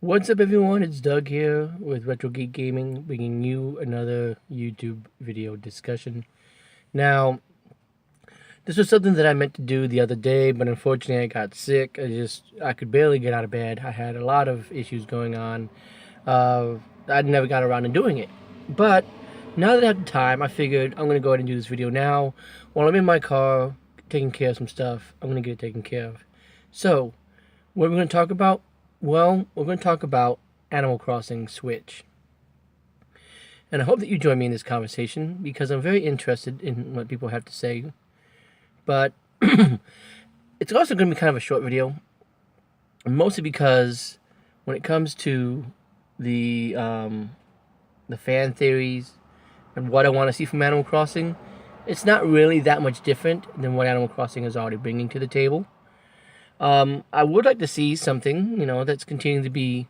What's up, everyone? It's Doug here with Retro Geek Gaming, bringing you another YouTube video discussion. Now, this was something that I meant to do the other day, but unfortunately I got sick. I could barely get out of bed. I had a lot of issues going on. Uh, I never got around to doing it. But now that I have the time, I figured I'm going to go ahead and do this video now. While I'm in my car, taking care of some stuff, I'm going to get it taken care of. So, what are we going to talk about? Well, we're going to talk about Animal Crossing Switch. And I hope that you join me in this conversation because I'm very interested in what people have to say. But it's also going to be kind of a short video, mostly because when it comes to the fan theories and what I want to see from Animal Crossing, it's not really that much different than what Animal Crossing is already bringing to the table. I would like to see something, that's continuing to be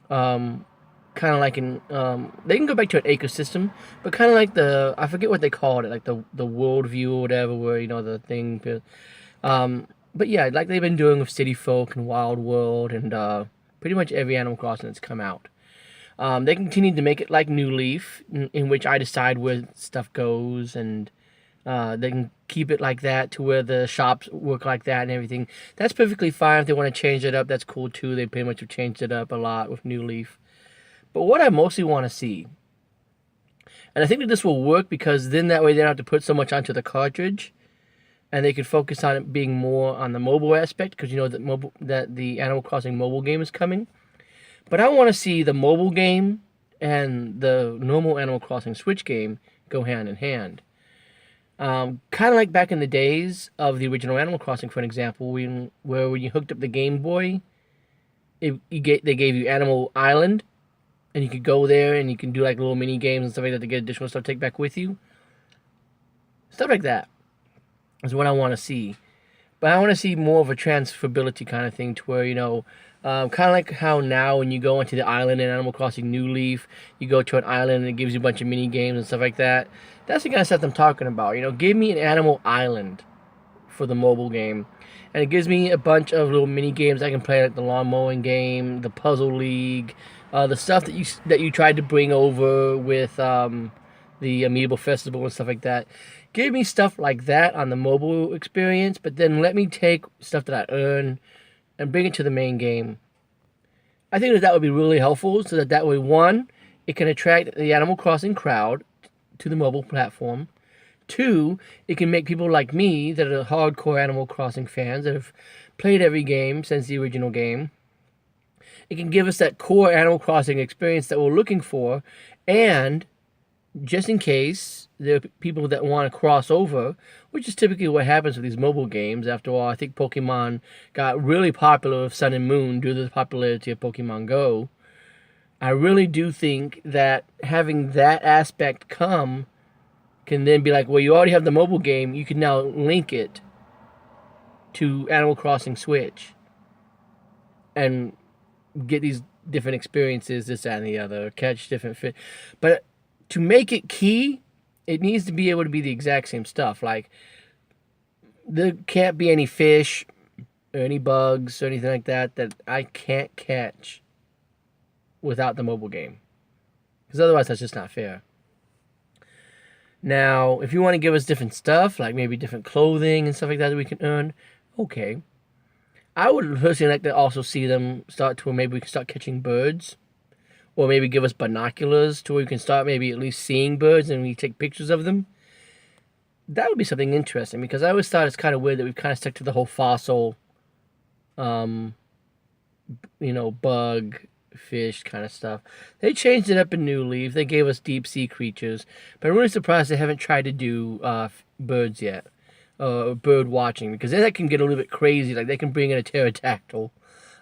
kind of like they can go back to an ecosystem, but kind of like I forget what they called it, like the world view or whatever, where, the thing, but yeah, like they've been doing with City Folk and Wild World and pretty much every Animal Crossing that's come out. They continue to make it like New Leaf, in which I decide where stuff goes, and they can keep it like that to where the shops work like that and everything. That's perfectly fine. If they want to change it up, that's cool too. They pretty much have changed it up a lot with New Leaf. But what I mostly want to see, and I think that this will work because then that way they don't have to put so much onto the cartridge, and they could focus on it being more on the mobile aspect, because that the Animal Crossing mobile game is coming. But I want to see the mobile game and the normal Animal Crossing Switch game go hand in hand. Kind of like back in the days of the original Animal Crossing, for an example, when you hooked up the Game Boy, they gave you Animal Island, and you could go there and you can do like little mini games and stuff like that to get additional stuff to take back with you. Stuff like that is what I want to see. But I want to see more of a transferability kind of thing to where, kind of like how now when you go into the island in Animal Crossing New Leaf, you go to an island and it gives you a bunch of mini games and stuff like that. That's the kind of stuff I'm talking about. Give me an Animal Island for the mobile game. And it gives me a bunch of little mini games I can play, like the lawn mowing game, the Puzzle League, the stuff that you tried to bring over with the Amiibo Festival and stuff like that. Give me stuff like that on the mobile experience, but then let me take stuff that I earn and bring it to the main game. I think that would be really helpful, so that way, one, it can attract the Animal Crossing crowd to the mobile platform. Two, it can make people like me that are hardcore Animal Crossing fans that have played every game since the original game. It can give us that core Animal Crossing experience that we're looking for, and just in case there are people that want to cross over, which is typically what happens with these mobile games. After all, I think Pokemon got really popular with Sun and Moon due to the popularity of Pokemon Go. I really do think that having that aspect come can then be like, well, you already have the mobile game, you can now link it to Animal Crossing Switch and get these different experiences, this, that, and the other, catch different fit. But to make it key, it needs to be able to be the exact same stuff. Like, there can't be any fish or any bugs or anything like that that I can't catch without the mobile game. Because otherwise, that's just not fair. Now, if you want to give us different stuff, like maybe different clothing and stuff like that we can earn, okay. I would personally like to also see them start to where maybe we can start catching birds. Or maybe give us binoculars to where we can start maybe at least seeing birds and we take pictures of them. That would be something interesting, because I always thought it's kind of weird that we've kind of stuck to the whole fossil, bug, fish kind of stuff. They changed it up in New Leaf. They gave us deep sea creatures. But I'm really surprised they haven't tried to do birds yet. Bird watching, because then that can get a little bit crazy. Like they can bring in a pterodactyl.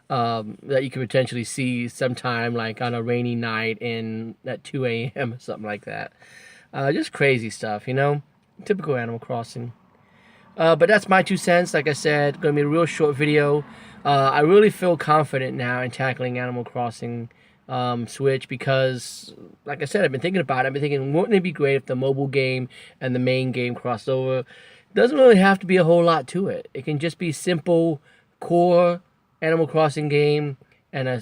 That you could potentially see sometime, like on a rainy night at 2 a.m. or something like that. Just crazy stuff, Typical Animal Crossing. But that's my 2 cents. Like I said, going to be a real short video. I really feel confident now in tackling Animal Crossing Switch because, like I said, I've been thinking about it. I've been thinking, wouldn't it be great if the mobile game and the main game crossed over? Doesn't really have to be a whole lot to it. It can just be simple, core Animal Crossing game and a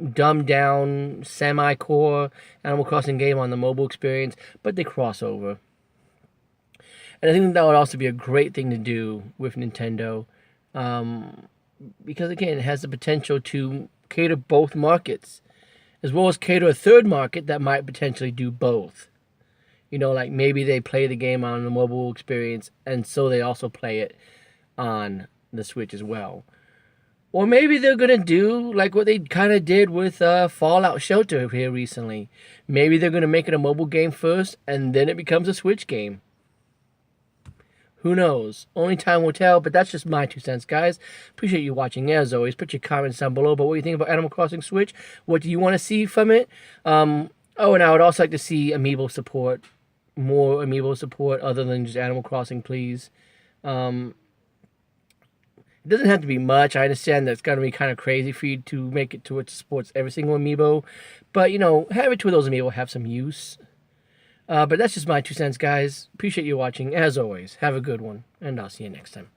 dumbed down, semi-core Animal Crossing game on the mobile experience, but they cross over. And I think that would also be a great thing to do with Nintendo, because again, it has the potential to cater both markets, as well as cater a third market that might potentially do both. Like maybe they play the game on the mobile experience, and so they also play it on the Switch as well. Or maybe they're going to do like what they kind of did with Fallout Shelter here recently. Maybe they're going to make it a mobile game first, and then it becomes a Switch game. Who knows? Only time will tell, but that's just my 2 cents, guys. Appreciate you watching. As always, put your comments down below about what you think about Animal Crossing Switch. What do you want to see from it? And I would also like to see Amiibo support. More Amiibo support other than just Animal Crossing, please. It doesn't have to be much. I understand that it's going to be kind of crazy for you to make it to it supports every single Amiibo. But, have it to where those Amiibo have some use. But that's just my 2 cents, guys. Appreciate you watching. As always, have a good one, and I'll see you next time.